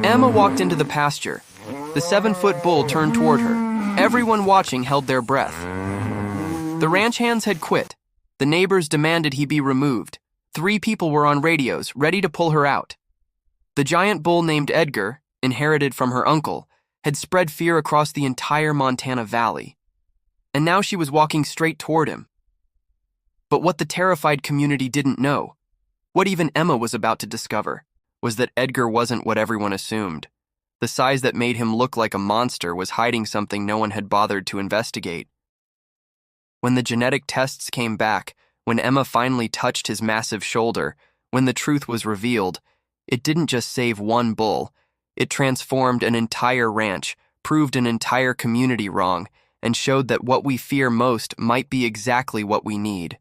Emma walked into the pasture. The 7-foot bull turned toward her. Everyone watching held their breath. The ranch hands had quit. The neighbors demanded he be removed. 3 people were on radios, ready to pull her out. The giant bull named Edgar, inherited from her uncle, had spread fear across the entire Montana Valley. And now she was walking straight toward him. But what the terrified community didn't know, what even Emma was about to discover, was that Edgar wasn't what everyone assumed. The size that made him look like a monster was hiding something no one had bothered to investigate. When the genetic tests came back, when Emma finally touched his massive shoulder, when the truth was revealed, it didn't just save one bull. It transformed an entire ranch, proved an entire community wrong, and showed that what we fear most might be exactly what we need.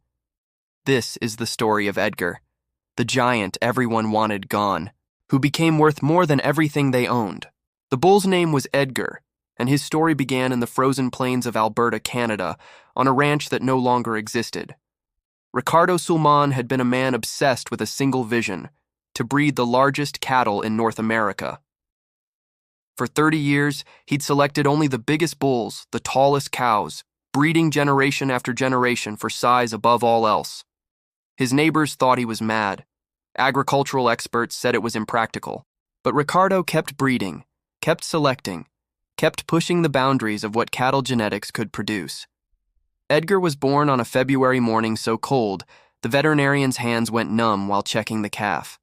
This is the story of Edgar, the giant everyone wanted gone, who became worth more than everything they owned. The bull's name was Edgar, and his story began in the frozen plains of Alberta, Canada, on a ranch that no longer existed. Ricardo Sulman had been a man obsessed with a single vision: to breed the largest cattle in North America. For 30 years, he'd selected only the biggest bulls, the tallest cows, breeding generation after generation for size above all else. His neighbors thought he was mad. Agricultural experts said it was impractical. But Ricardo kept breeding, kept selecting, kept pushing the boundaries of what cattle genetics could produce. Edgar was born on a February morning so cold, the veterinarian's hands went numb while checking the calf.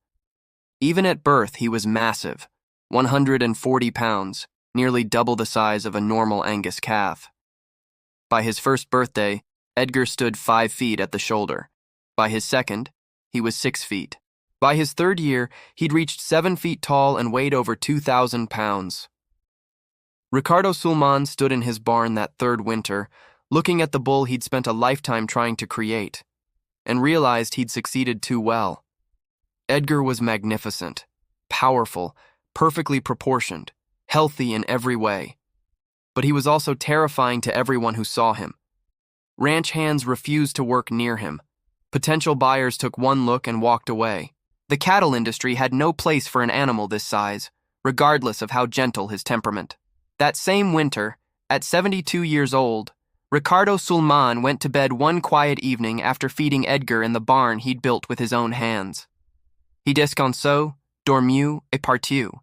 Even at birth, he was massive, 140 pounds, nearly double the size of a normal Angus calf. By his first birthday, Edgar stood 5 feet at the shoulder. By his second, he was 6 feet. By his third year, he'd reached 7 feet tall and weighed over 2,000 pounds. Ricardo Sulman stood in his barn that third winter, looking at the bull he'd spent a lifetime trying to create, and realized he'd succeeded too well. Edgar was magnificent, powerful, perfectly proportioned, healthy in every way. But he was also terrifying to everyone who saw him. Ranch hands refused to work near him. Potential buyers took one look and walked away. The cattle industry had no place for an animal this size, regardless of how gentle his temperament. That same winter, at 72 years old, Ricardo Sulman went to bed one quiet evening after feeding Edgar in the barn he'd built with his own hands. He descansó, dormiu et partiu.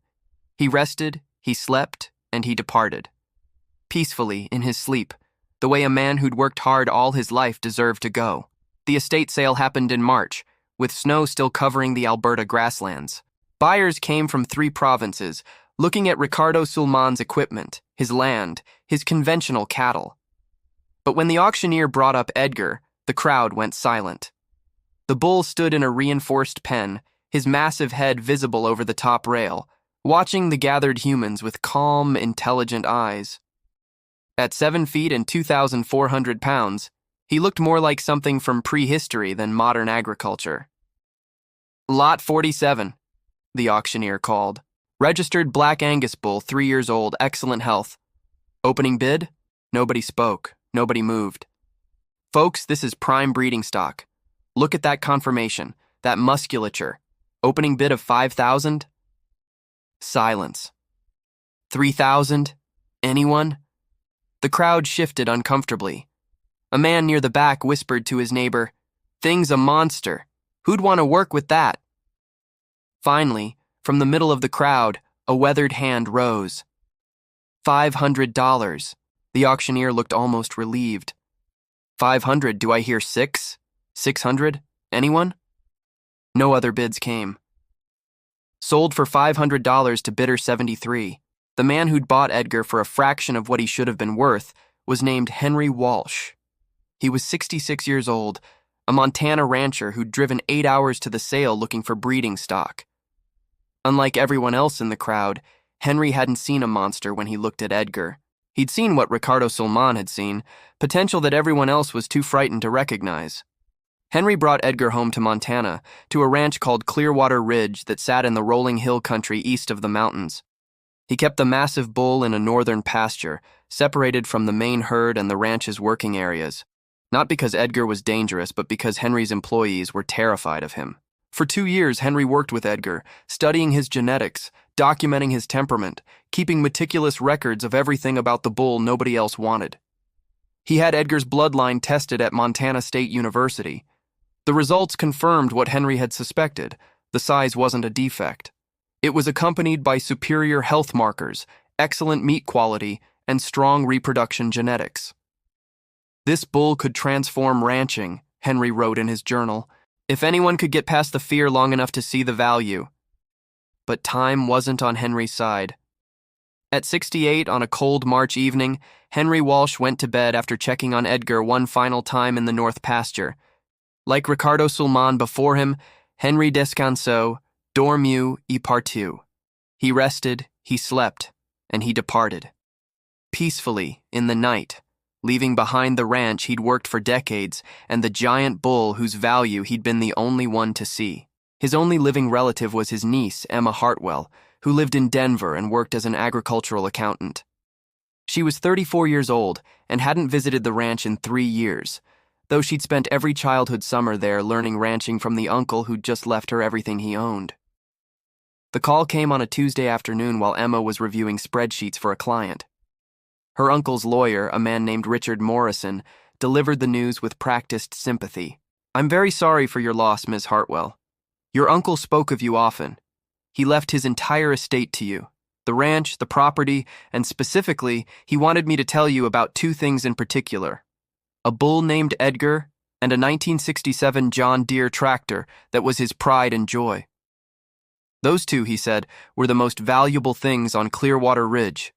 He rested, he slept, and he departed. Peacefully, in his sleep, the way a man who'd worked hard all his life deserved to go. The estate sale happened in March, with snow still covering the Alberta grasslands. Buyers came from 3 provinces, looking at Ricardo Sulman's equipment, his land, his conventional cattle. But when the auctioneer brought up Edgar, the crowd went silent. The bull stood in a reinforced pen, his massive head visible over the top rail, watching the gathered humans with calm, intelligent eyes. At 7 feet and 2,400 pounds, he looked more like something from prehistory than modern agriculture. Lot 47, the auctioneer called. Registered Black Angus bull, 3 years old, excellent health. Opening bid? Nobody spoke. Nobody moved. Folks, this is prime breeding stock. Look at that conformation, that musculature. Opening bid of 5,000? Silence. 3,000? Anyone? The crowd shifted uncomfortably. A man near the back whispered to his neighbor, "Thing's a monster. Who'd want to work with that?" Finally, from the middle of the crowd, a weathered hand rose. $500. The auctioneer looked almost relieved. 500, do I hear 6? 600? Anyone? No other bids came. Sold for $500 to bidder 73. The man who'd bought Edgar for a fraction of what he should have been worth was named Henry Walsh. He was 66 years old, a Montana rancher who'd driven 8 hours to the sale looking for breeding stock. Unlike everyone else in the crowd, Henry hadn't seen a monster when he looked at Edgar. He'd seen what Ricardo Sulman had seen, potential that everyone else was too frightened to recognize. Henry brought Edgar home to Montana, to a ranch called Clearwater Ridge that sat in the rolling hill country east of the mountains. He kept the massive bull in a northern pasture, separated from the main herd and the ranch's working areas. Not because Edgar was dangerous, but because Henry's employees were terrified of him. For 2 years, Henry worked with Edgar, studying his genetics, documenting his temperament, keeping meticulous records of everything about the bull nobody else wanted. He had Edgar's bloodline tested at Montana State University. The results confirmed what Henry had suspected. The size wasn't a defect. It was accompanied by superior health markers, excellent meat quality, and strong reproduction genetics. This bull could transform ranching, Henry wrote in his journal, if anyone could get past the fear long enough to see the value. But time wasn't on Henry's side. At 68, on a cold March evening, Henry Walsh went to bed after checking on Edgar one final time in the North Pasture. Like Ricardo Sulman before him, Henry descansó, dormiu y partiu. He rested, he slept, and he departed. Peacefully, in the night, leaving behind the ranch he'd worked for decades and the giant bull whose value he'd been the only one to see. His only living relative was his niece, Emma Hartwell, who lived in Denver and worked as an agricultural accountant. She was 34 years old and hadn't visited the ranch in 3 years, though she'd spent every childhood summer there learning ranching from the uncle who'd just left her everything he owned. The call came on a Tuesday afternoon while Emma was reviewing spreadsheets for a client. Her uncle's lawyer, a man named Richard Morrison, delivered the news with practiced sympathy. "I'm very sorry for your loss, Ms. Hartwell. Your uncle spoke of you often. He left his entire estate to you, the ranch, the property, and specifically, he wanted me to tell you about 2 things in particular: a bull named Edgar and a 1967 John Deere tractor that was his pride and joy. Those 2, he said, were the most valuable things on Clearwater Ridge."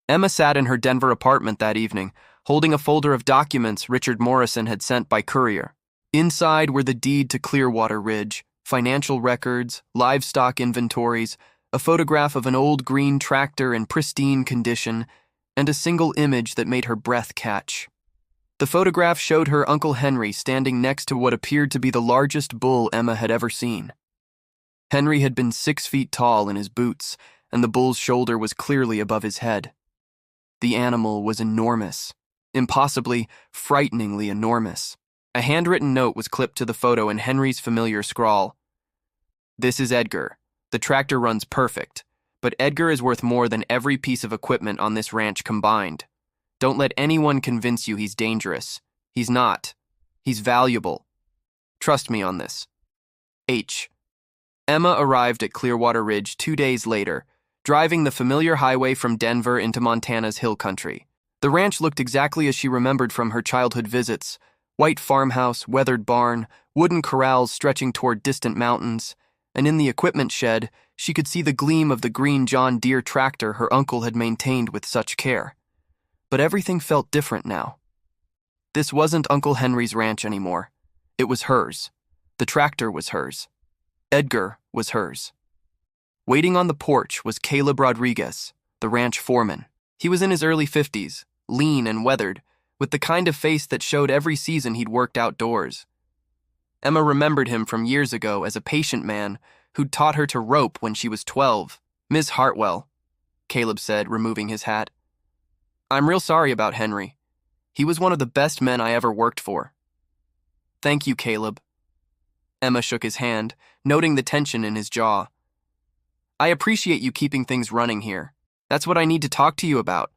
Emma sat in her Denver apartment that evening, holding a folder of documents Richard Morrison had sent by courier. Inside were the deed to Clearwater Ridge, financial records, livestock inventories, a photograph of an old green tractor in pristine condition, and a single image that made her breath catch. The photograph showed her Uncle Henry standing next to what appeared to be the largest bull Emma had ever seen. Henry had been 6 feet tall in his boots, and the bull's shoulder was clearly above his head. The animal was enormous, impossibly, frighteningly enormous. A handwritten note was clipped to the photo in Henry's familiar scrawl. "This is Edgar. The tractor runs perfect, but Edgar is worth more than every piece of equipment on this ranch combined. Don't let anyone convince you he's dangerous. He's not. He's valuable. Trust me on this. H." Emma arrived at Clearwater Ridge 2 days later, driving the familiar highway from Denver into Montana's hill country. The ranch looked exactly as she remembered from her childhood visits: white farmhouse, weathered barn, wooden corrals stretching toward distant mountains, and in the equipment shed, she could see the gleam of the green John Deere tractor her uncle had maintained with such care. But everything felt different now. This wasn't Uncle Henry's ranch anymore. It was hers. The tractor was hers. Edgar was hers. Waiting on the porch was Caleb Rodriguez, the ranch foreman. He was in his early 50s, lean and weathered, with the kind of face that showed every season he'd worked outdoors. Emma remembered him from years ago as a patient man who'd taught her to rope when she was 12. "Ms. Hartwell," Caleb said, removing his hat. "I'm real sorry about Henry. He was one of the best men I ever worked for." "Thank you, Caleb." Emma shook his hand, noting the tension in his jaw. "I appreciate you keeping things running here. That's what I need to talk to you about."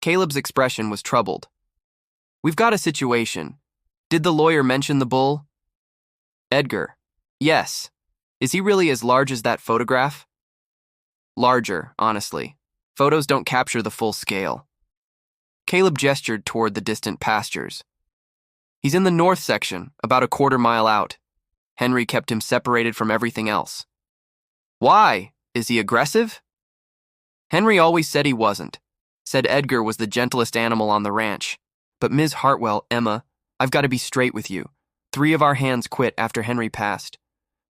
Caleb's expression was troubled. "We've got a situation. Did the lawyer mention the bull?" "Edgar. Yes. Is he really as large as that photograph?" "Larger, honestly. Photos don't capture the full scale." Caleb gestured toward the distant pastures. "He's in the north section, about a quarter-mile out. Henry kept him separated from everything else." "Why? Is he aggressive?" "Henry always said he wasn't. Said Edgar was the gentlest animal on the ranch. But Ms. Hartwell, Emma, I've got to be straight with you. 3 of our hands quit after Henry passed.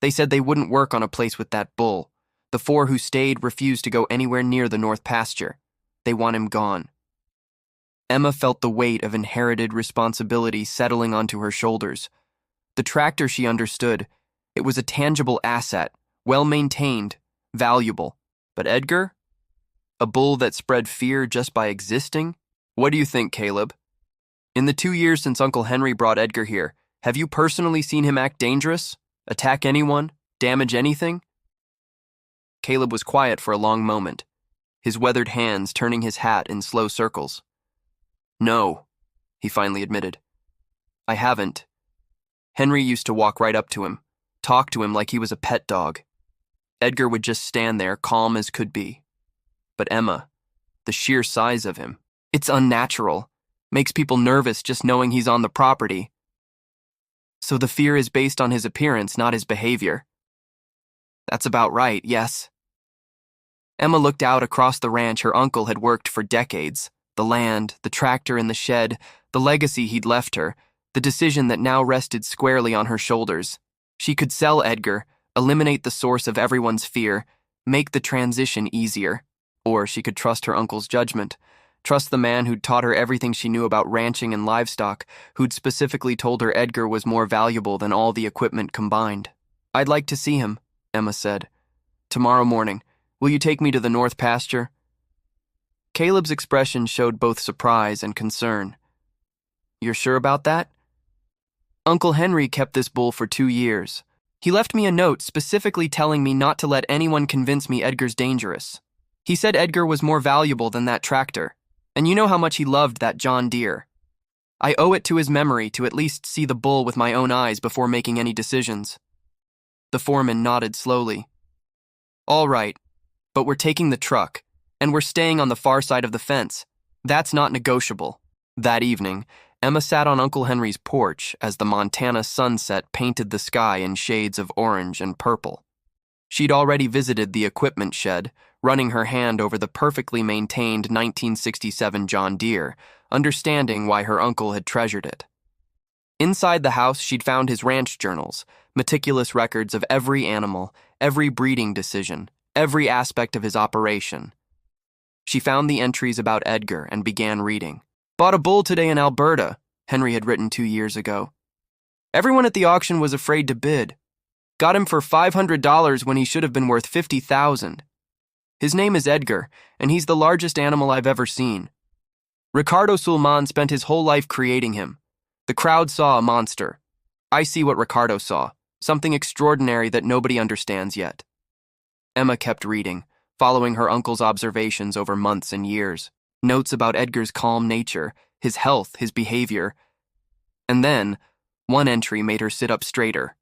They said they wouldn't work on a place with that bull. The 4 who stayed refused to go anywhere near the North Pasture. They want him gone." Emma felt the weight of inherited responsibility settling onto her shoulders. The tractor, she understood. It was a tangible asset, well-maintained, valuable. But Edgar? A bull that spread fear just by existing? What do you think, Caleb? In the 2 years since Uncle Henry brought Edgar here, have you personally seen him act dangerous? Attack anyone? Damage anything? Caleb was quiet for a long moment, his weathered hands turning his hat in slow circles. "No," he finally admitted. "I haven't." Henry used to walk right up to him, talk to him like he was a pet dog. Edgar would just stand there, calm as could be. But Emma, the sheer size of him, it's unnatural. Makes people nervous just knowing he's on the property. So the fear is based on his appearance, not his behavior. That's about right, yes. Emma looked out across the ranch her uncle had worked for decades. The land, the tractor in the shed, the legacy he'd left her, the decision that now rested squarely on her shoulders. She could sell Edgar, eliminate the source of everyone's fear, make the transition easier. Or she could trust her uncle's judgment, trust the man who'd taught her everything she knew about ranching and livestock, who'd specifically told her Edgar was more valuable than all the equipment combined. "I'd like to see him," Emma said. "Tomorrow morning. Will you take me to the north pasture?" Caleb's expression showed both surprise and concern. "You're sure about that?" "Uncle Henry kept this bull for 2 years. He left me a note specifically telling me not to let anyone convince me Edgar's dangerous. He said Edgar was more valuable than that tractor, and you know how much he loved that John Deere. I owe it to his memory to at least see the bull with my own eyes before making any decisions." The foreman nodded slowly. "All right, but we're taking the truck, and we're staying on the far side of the fence. That's not negotiable." That evening, Emma sat on Uncle Henry's porch as the Montana sunset painted the sky in shades of orange and purple. She'd already visited the equipment shed, running her hand over the perfectly maintained 1967 John Deere, understanding why her uncle had treasured it. Inside the house, she'd found his ranch journals, meticulous records of every animal, every breeding decision, every aspect of his operation. She found the entries about Edgar and began reading. "Bought a bull today in Alberta," Henry had written 2 years ago. "Everyone at the auction was afraid to bid. Got him for $500 when he should have been worth $50,000. His name is Edgar, and he's the largest animal I've ever seen. Ricardo Sulman spent his whole life creating him. The crowd saw a monster. I see what Ricardo saw, something extraordinary that nobody understands yet." Emma kept reading, following her uncle's observations over months and years. Notes about Edgar's calm nature, his health, his behavior. And then, one entry made her sit up straighter.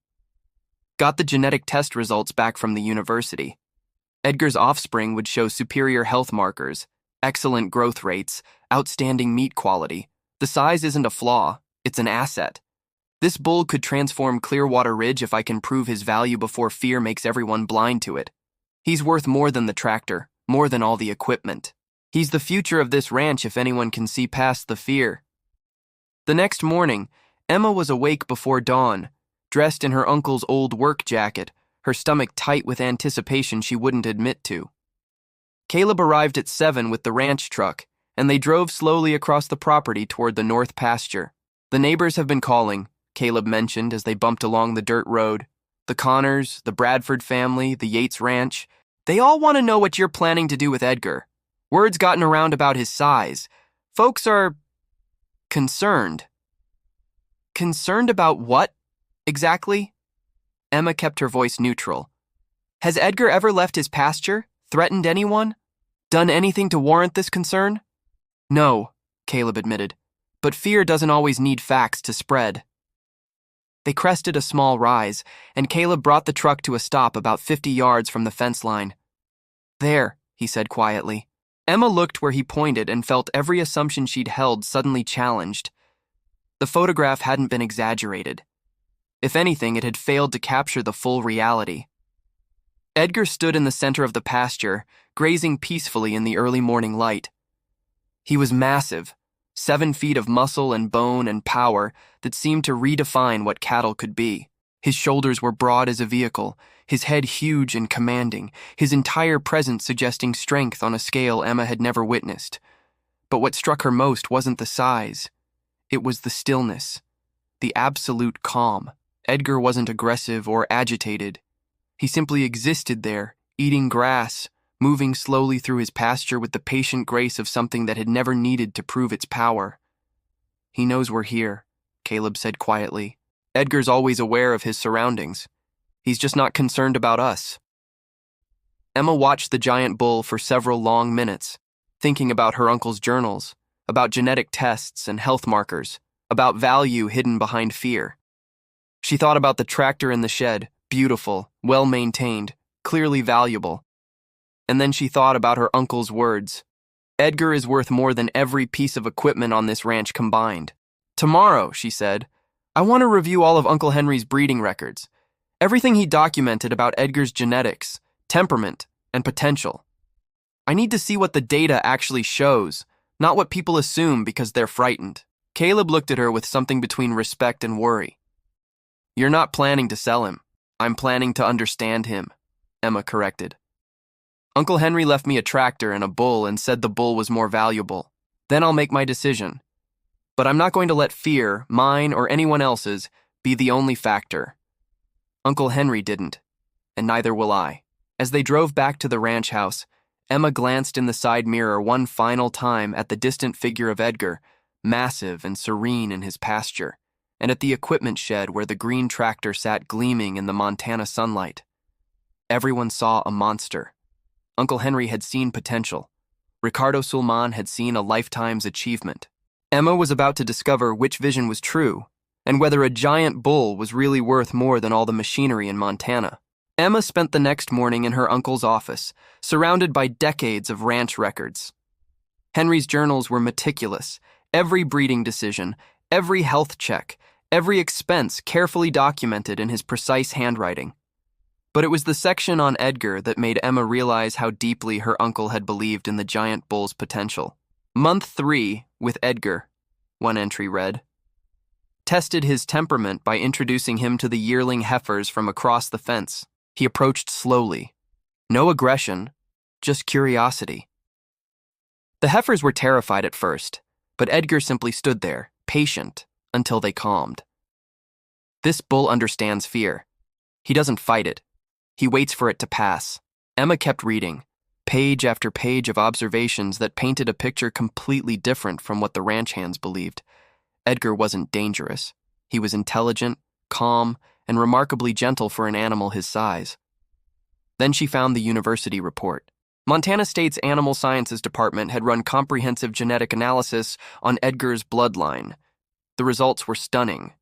Got the genetic test results back from the university. Edgar's offspring would show superior health markers, excellent growth rates, outstanding meat quality. The size isn't a flaw, it's an asset. This bull could transform Clearwater Ridge if I can prove his value before fear makes everyone blind to it. He's worth more than the tractor, more than all the equipment. He's the future of this ranch if anyone can see past the fear. The next morning, Emma was awake before dawn, dressed in her uncle's old work jacket, her stomach tight with anticipation she wouldn't admit to. Caleb arrived at 7 with the ranch truck, and they drove slowly across the property toward the north pasture. "The neighbors have been calling," Caleb mentioned as they bumped along the dirt road. "The Connors, the Bradford family, the Yates Ranch. They all want to know what you're planning to do with Edgar. Word's gotten around about his size. Folks are concerned." "Concerned about what, exactly?" Emma kept her voice neutral. "Has Edgar ever left his pasture? Threatened anyone? Done anything to warrant this concern?" "No," Caleb admitted, "but fear doesn't always need facts to spread." They crested a small rise, and Caleb brought the truck to a stop about 50 yards from the fence line. "There," he said quietly. Emma looked where he pointed and felt every assumption she'd held suddenly challenged. The photograph hadn't been exaggerated. If anything, it had failed to capture the full reality. Edgar stood in the center of the pasture, grazing peacefully in the early morning light. He was massive, 7 feet of muscle and bone and power that seemed to redefine what cattle could be. His shoulders were broad as a vehicle, his head huge and commanding, his entire presence suggesting strength on a scale Emma had never witnessed. But what struck her most wasn't the size. It was the stillness, the absolute calm. Edgar wasn't aggressive or agitated. He simply existed there, eating grass, moving slowly through his pasture with the patient grace of something that had never needed to prove its power. "He knows we're here," Caleb said quietly. "Edgar's always aware of his surroundings. He's just not concerned about us." Emma watched the giant bull for several long minutes, thinking about her uncle's journals, about genetic tests and health markers, about value hidden behind fear. She thought about the tractor in the shed, beautiful, well-maintained, clearly valuable. And then she thought about her uncle's words. Edgar is worth more than every piece of equipment on this ranch combined. Tomorrow, she said, I want to review all of Uncle Henry's breeding records. Everything he documented about Edgar's genetics, temperament, and potential. I need to see what the data actually shows, not what people assume because they're frightened. Caleb looked at her with something between respect and worry. You're not planning to sell him. I'm planning to understand him, Emma corrected. Uncle Henry left me a tractor and a bull and said the bull was more valuable. Then I'll make my decision. But I'm not going to let fear, mine or anyone else's, be the only factor. Uncle Henry didn't, and neither will I. As they drove back to the ranch house, Emma glanced in the side mirror one final time at the distant figure of Edgar, massive and serene in his pasture, and at the equipment shed where the green tractor sat gleaming in the Montana sunlight. Everyone saw a monster. Uncle Henry had seen potential. Ricardo Sulman had seen a lifetime's achievement. Emma was about to discover which vision was true, and whether a giant bull was really worth more than all the machinery in Montana. Emma spent the next morning in her uncle's office, surrounded by decades of ranch records. Henry's journals were meticulous, every breeding decision, every health check, every expense carefully documented in his precise handwriting. But it was the section on Edgar that made Emma realize how deeply her uncle had believed in the giant bull's potential. Month 3 with Edgar, one entry read. Tested his temperament by introducing him to the yearling heifers from across the fence. He approached slowly. No aggression, just curiosity. The heifers were terrified at first, but Edgar simply stood there, patient, until they calmed. This bull understands fear. He doesn't fight it. He waits for it to pass. Emma kept reading, page after page of observations that painted a picture completely different from what the ranch hands believed. Edgar wasn't dangerous. He was intelligent, calm, and remarkably gentle for an animal his size. Then she found the university report. Montana State's Animal Sciences Department had run comprehensive genetic analysis on Edgar's bloodline. The results were stunning.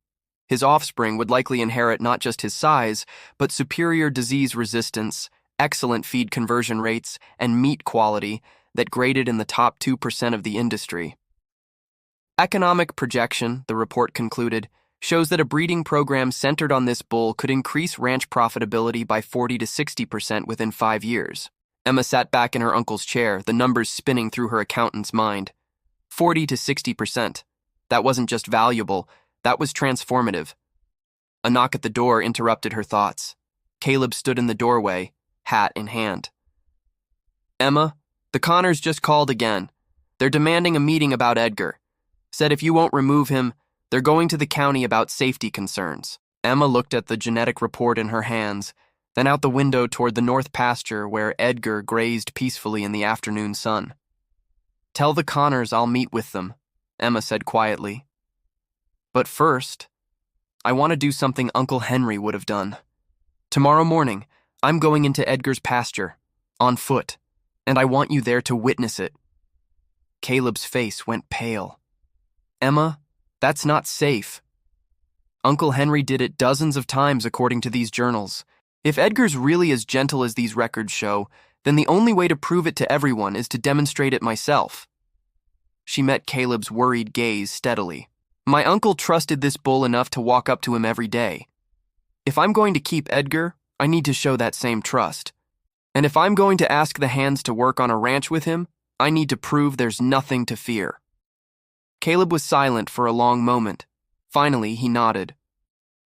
His offspring would likely inherit not just his size, but superior disease resistance, excellent feed conversion rates, and meat quality that graded in the top 2% of the industry. Economic projection, the report concluded, shows that a breeding program centered on this bull could increase ranch profitability by 40 to 60% within 5 years. Emma sat back in her uncle's chair, the numbers spinning through her accountant's mind. 40 to 60%. That wasn't just valuable, that was transformative. A knock at the door interrupted her thoughts. Caleb stood in the doorway, hat in hand. Emma, the Connors just called again. They're demanding a meeting about Edgar. Said if you won't remove him, they're going to the county about safety concerns. Emma looked at the genetic report in her hands, then out the window toward the north pasture where Edgar grazed peacefully in the afternoon sun. Tell the Connors I'll meet with them, Emma said quietly. But first, I want to do something Uncle Henry would have done. Tomorrow morning, I'm going into Edgar's pasture, on foot, and I want you there to witness it. Caleb's face went pale. Emma, that's not safe. Uncle Henry did it dozens of times according to these journals. If Edgar's really as gentle as these records show, then the only way to prove it to everyone is to demonstrate it myself. She met Caleb's worried gaze steadily. My uncle trusted this bull enough to walk up to him every day. If I'm going to keep Edgar, I need to show that same trust. And if I'm going to ask the hands to work on a ranch with him, I need to prove there's nothing to fear. Caleb was silent for a long moment. Finally, he nodded.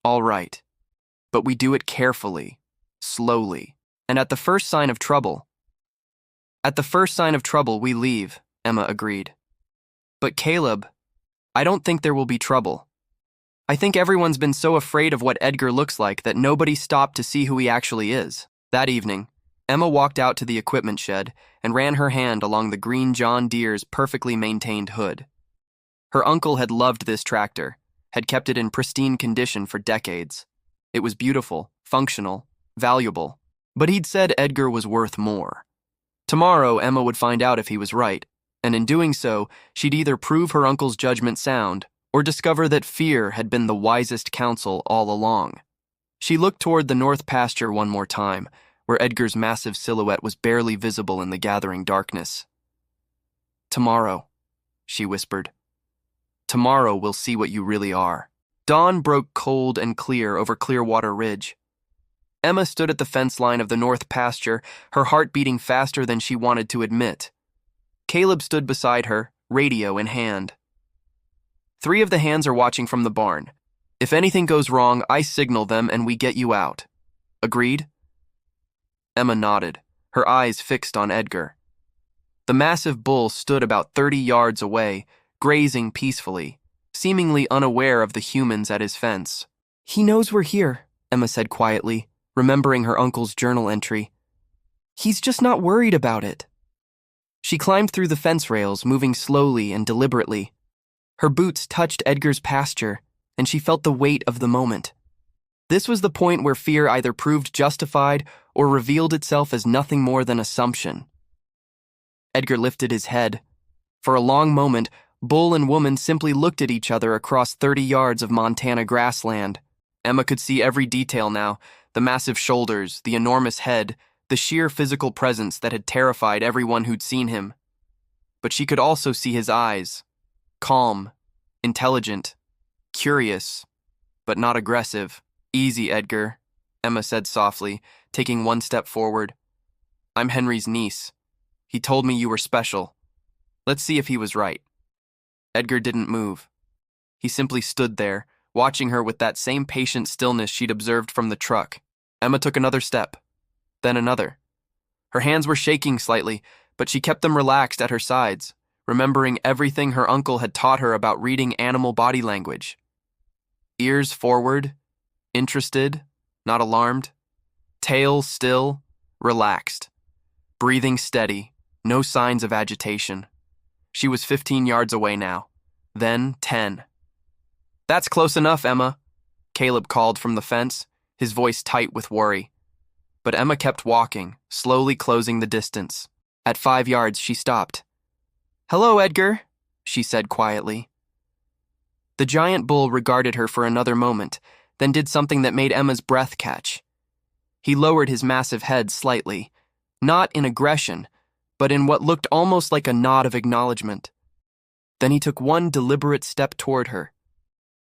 All right. But we do it carefully, slowly, and at the first sign of trouble. At the first sign of trouble, we leave, Emma agreed. But Caleb, I don't think there will be trouble. I think everyone's been so afraid of what Edgar looks like that nobody stopped to see who he actually is. That evening, Emma walked out to the equipment shed and ran her hand along the green John Deere's perfectly maintained hood. Her uncle had loved this tractor, had kept it in pristine condition for decades. It was beautiful, functional, valuable, But he'd said Edgar was worth more. Tomorrow, Emma would find out if he was right, and in doing so, she'd either prove her uncle's judgment sound or discover that fear had been the wisest counsel all along. She looked toward the north pasture one more time, where Edgar's massive silhouette was barely visible in the gathering darkness. "Tomorrow," she whispered. "Tomorrow we'll see what you really are." Dawn broke cold and clear over Clearwater Ridge. Emma stood at the fence line of the north pasture, her heart beating faster than she wanted to admit. Caleb stood beside her, radio in hand. "3 of the hands are watching from the barn. If anything goes wrong, I signal them and we get you out. Agreed?" Emma nodded, her eyes fixed on Edgar. The massive bull stood about 30 yards away, grazing peacefully, seemingly unaware of the humans at his fence. "He knows we're here," Emma said quietly, remembering her uncle's journal entry. "He's just not worried about it." She climbed through the fence rails, moving slowly and deliberately. Her boots touched Edgar's pasture, and she felt the weight of the moment. This was the point where fear either proved justified or revealed itself as nothing more than assumption. Edgar lifted his head. For a long moment, bull and woman simply looked at each other across 30 yards of Montana grassland. Emma could see every detail now, the massive shoulders, the enormous head, the sheer physical presence that had terrified everyone who'd seen him. But she could also see his eyes, calm, intelligent, curious, but not aggressive. "Easy, Edgar," Emma said softly, taking one step forward. "I'm Henry's niece. He told me you were special. Let's see if he was right." Edgar didn't move. He simply stood there, watching her with that same patient stillness she'd observed from the truck. Emma took another step, then another. Her hands were shaking slightly, but she kept them relaxed at her sides, remembering everything her uncle had taught her about reading animal body language. Ears forward, interested, not alarmed. Tail still, relaxed. Breathing steady, no signs of agitation. She was 15 yards away now, then 10. "That's close enough, Emma," Caleb called from the fence, his voice tight with worry. But Emma kept walking, slowly closing the distance. At 5 yards, she stopped. "Hello, Edgar," she said quietly. The giant bull regarded her for another moment, then did something that made Emma's breath catch. He lowered his massive head slightly, not in aggression, but in what looked almost like a nod of acknowledgement. Then he took one deliberate step toward her.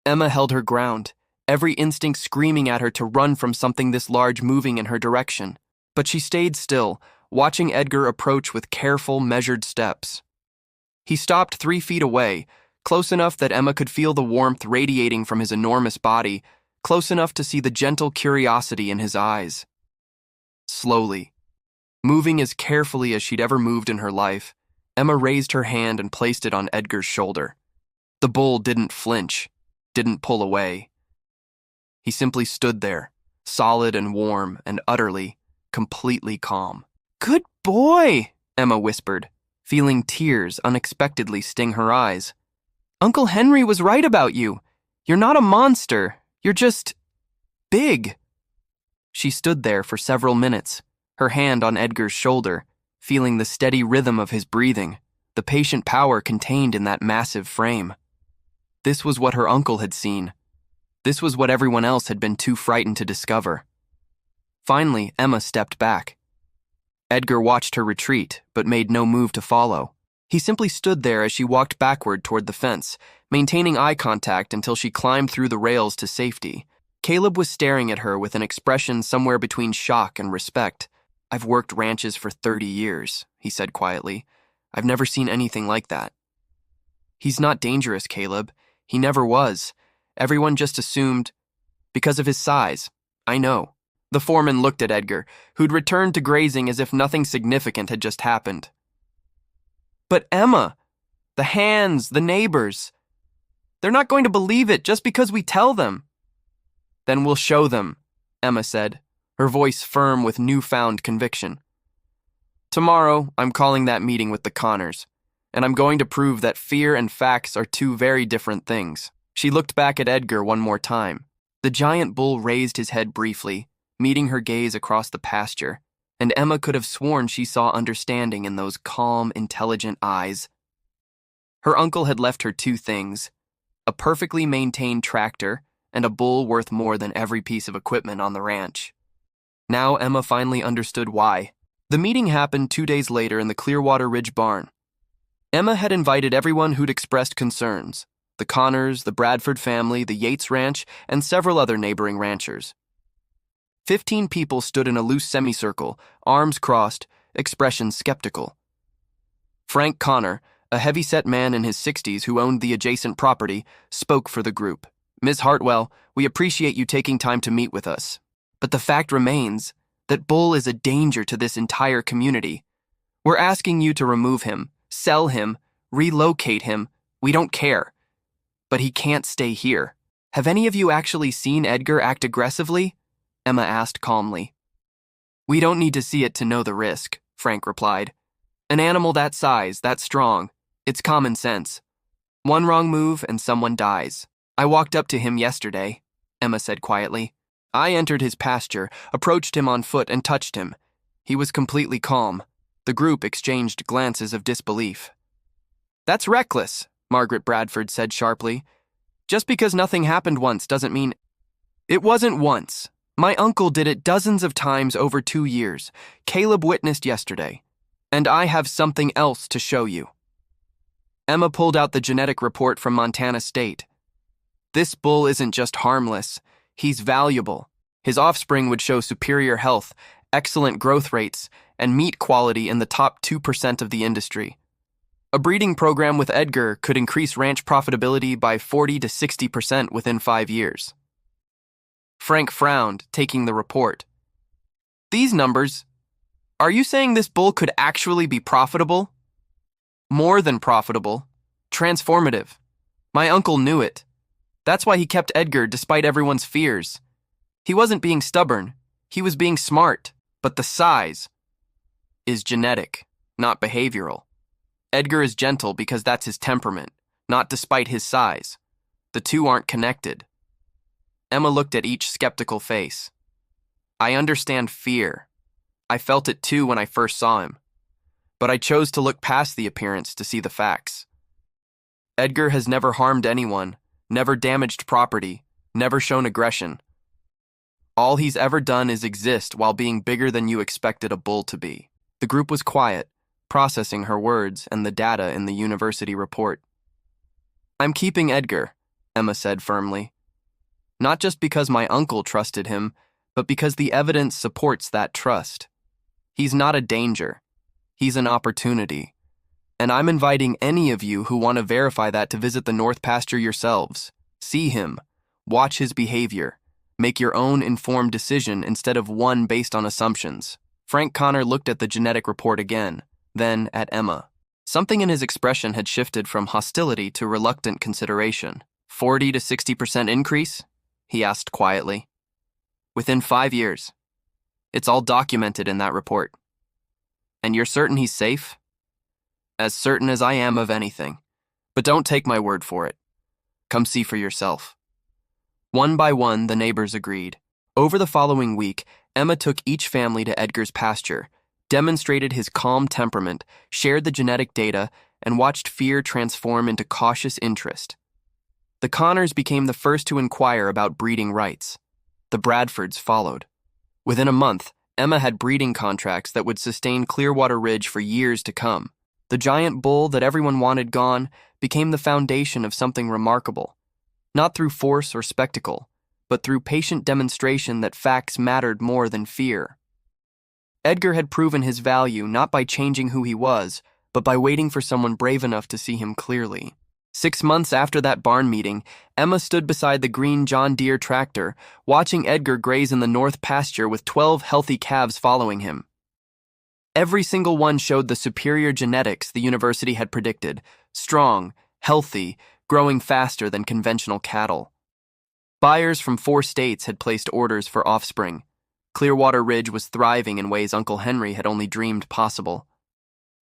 Emma held her ground, every instinct screaming at her to run from something this large moving in her direction. But she stayed still, watching Edgar approach with careful, measured steps. He stopped 3 feet away, close enough that Emma could feel the warmth radiating from his enormous body, close enough to see the gentle curiosity in his eyes. Slowly, moving as carefully as she'd ever moved in her life, Emma raised her hand and placed it on Edgar's shoulder. The bull didn't flinch, didn't pull away. He simply stood there, solid and warm and utterly, completely calm. "Good boy," Emma whispered, feeling tears unexpectedly sting her eyes. "Uncle Henry was right about you. You're not a monster. You're just big." She stood there for several minutes, her hand on Edgar's shoulder, feeling the steady rhythm of his breathing, the patient power contained in that massive frame. This was what her uncle had seen. This was what everyone else had been too frightened to discover. Finally, Emma stepped back. Edgar watched her retreat, but made no move to follow. He simply stood there as she walked backward toward the fence, maintaining eye contact until she climbed through the rails to safety. Caleb was staring at her with an expression somewhere between shock and respect. "I've worked ranches for 30 years, he said quietly. "I've never seen anything like that." "He's not dangerous, Caleb. He never was. Everyone just assumed, because of his size. I know." The foreman looked at Edgar, who'd returned to grazing as if nothing significant had just happened. "But Emma, the hands, the neighbors, they're not going to believe it just because we tell them." "Then we'll show them," Emma said, her voice firm with newfound conviction. "Tomorrow, I'm calling that meeting with the Connors, and I'm going to prove that fear and facts are 2 very different things." She looked back at Edgar one more time. The giant bull raised his head briefly, meeting her gaze across the pasture, and Emma could have sworn she saw understanding in those calm, intelligent eyes. Her uncle had left her two things: a perfectly maintained tractor and a bull worth more than every piece of equipment on the ranch. Now Emma finally understood why. The meeting happened 2 days later in the Clearwater Ridge barn. Emma had invited everyone who'd expressed concerns: the Connors, the Bradford family, the Yates Ranch, and several other neighboring ranchers. 15 people stood in a loose semicircle, arms crossed, expressions skeptical. Frank Connor, a heavy-set man in his 60s who owned the adjacent property, spoke for the group. "Ms. Hartwell, we appreciate you taking time to meet with us. But the fact remains that Bull is a danger to this entire community. We're asking you to remove him, sell him, relocate him. We don't care. But he can't stay here." "Have any of you actually seen Edgar act aggressively?" Emma asked calmly. "We don't need to see it to know the risk," Frank replied. "An animal that size, that strong, it's common sense. One wrong move and someone dies." "I walked up to him yesterday," Emma said quietly. "I entered his pasture, approached him on foot, and touched him. He was completely calm." The group exchanged glances of disbelief. "That's reckless," Margaret Bradford said sharply. "Just because nothing happened once doesn't mean—" "It wasn't once. My uncle did it dozens of times over 2 years. Caleb witnessed yesterday. And I have something else to show you." Emma pulled out the genetic report from Montana State. "This bull isn't just harmless. He's valuable. His offspring would show superior health, excellent growth rates, and meat quality in the top 2% of the industry. A breeding program with Edgar could increase ranch profitability by 40 to 60% within 5 years." Frank frowned, taking the report. "These numbers? Are you saying this bull could actually be profitable?" "More than profitable. Transformative. My uncle knew it. That's why he kept Edgar despite everyone's fears. He wasn't being stubborn. He was being smart. But the size is genetic, not behavioral. Edgar is gentle because that's his temperament, not despite his size. The two aren't connected." Emma looked at each skeptical face. "I understand fear. I felt it too when I first saw him. But I chose to look past the appearance to see the facts. Edgar has never harmed anyone, never damaged property, never shown aggression. All he's ever done is exist while being bigger than you expected a bull to be." The group was quiet, processing her words and the data in the university report. "I'm keeping Edgar," Emma said firmly. "Not just because my uncle trusted him, but because the evidence supports that trust. He's not a danger. He's an opportunity. And I'm inviting any of you who want to verify that to visit the North Pasture yourselves. See him. Watch his behavior. Make your own informed decision instead of one based on assumptions." Frank Connor looked at the genetic report again, then at Emma. Something in his expression had shifted from hostility to reluctant consideration. 40 to 60% increase? He asked quietly. "Within 5 years. It's all documented in that report." "And you're certain he's safe?" "As certain as I am of anything. But don't take my word for it. Come see for yourself." One by one, the neighbors agreed. Over the following week, Emma took each family to Edgar's pasture, demonstrated his calm temperament, shared the genetic data, and watched fear transform into cautious interest. The Connors became the first to inquire about breeding rights. The Bradfords followed. Within a month, Emma had breeding contracts that would sustain Clearwater Ridge for years to come. The giant bull that everyone wanted gone became the foundation of something remarkable, not through force or spectacle, but through patient demonstration that facts mattered more than fear. Edgar had proven his value not by changing who he was, but by waiting for someone brave enough to see him clearly. 6 months after that barn meeting, Emma stood beside the green John Deere tractor, watching Edgar graze in the North Pasture with 12 healthy calves following him. Every single one showed the superior genetics the university had predicted: strong, healthy, growing faster than conventional cattle. Buyers from 4 states had placed orders for offspring. Clearwater Ridge was thriving in ways Uncle Henry had only dreamed possible.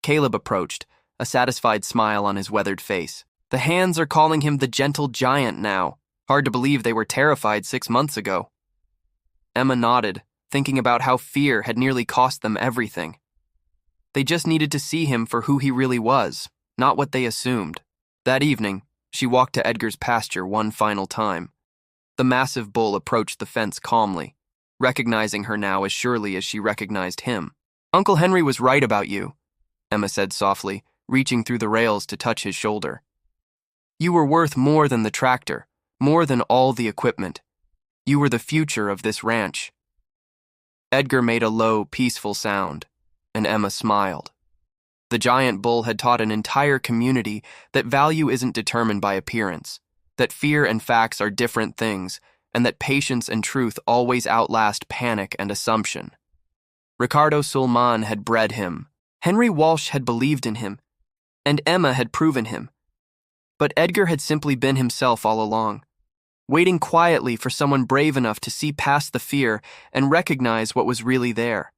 Caleb approached, a satisfied smile on his weathered face. "The hands are calling him the gentle giant now. Hard to believe they were terrified 6 months ago." Emma nodded, thinking about how fear had nearly cost them everything. They just needed to see him for who he really was, not what they assumed. That evening, she walked to Edgar's pasture one final time. The massive bull approached the fence calmly, recognizing her now as surely as she recognized him. "Uncle Henry was right about you," Emma said softly, reaching through the rails to touch his shoulder. "You were worth more than the tractor, more than all the equipment. You were the future of this ranch." Edgar made a low, peaceful sound, and Emma smiled. The giant bull had taught an entire community that value isn't determined by appearance, that fear and facts are different things, and that patience and truth always outlast panic and assumption. Ricardo Sulman had bred him. Henry Walsh had believed in him, and Emma had proven him. But Edgar had simply been himself all along, waiting quietly for someone brave enough to see past the fear and recognize what was really there.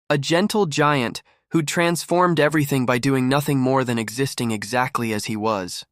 A gentle giant who'd transformed everything by doing nothing more than existing exactly as he was.